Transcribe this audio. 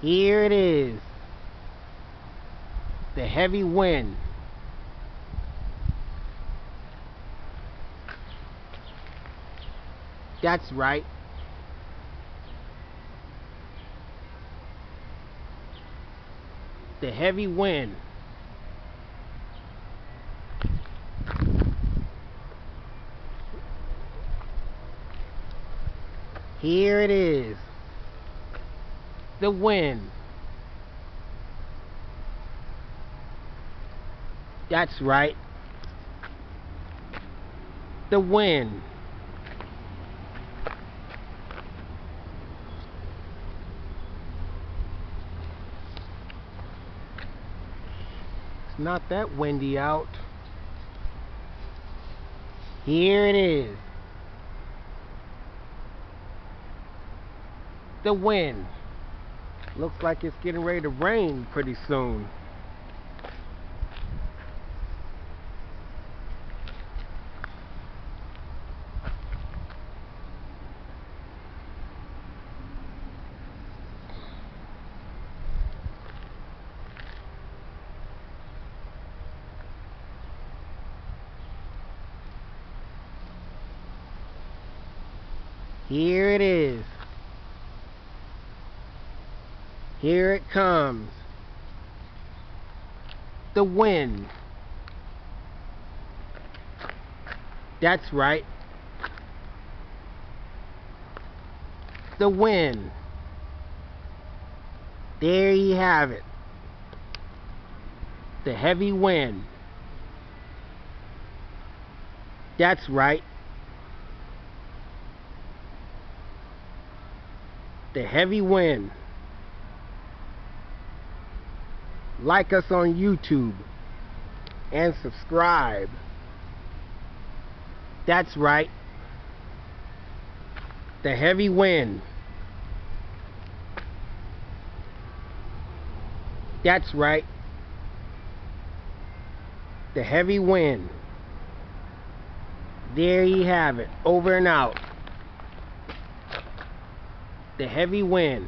Here it is. The heavy wind. That's right. The heavy wind. Here it is. The wind. That's right. The wind. It's not that windy out. Here it is. The wind. Looks like it's getting ready to rain pretty soon. Here it is. Here it comes. The wind. That's right. The wind. There you have it. The heavy wind. That's right. The heavy wind. Like us on YouTube and subscribe. That's right. The heavy wind. That's right. The heavy wind. There you have it. Over and out. The heavy wind.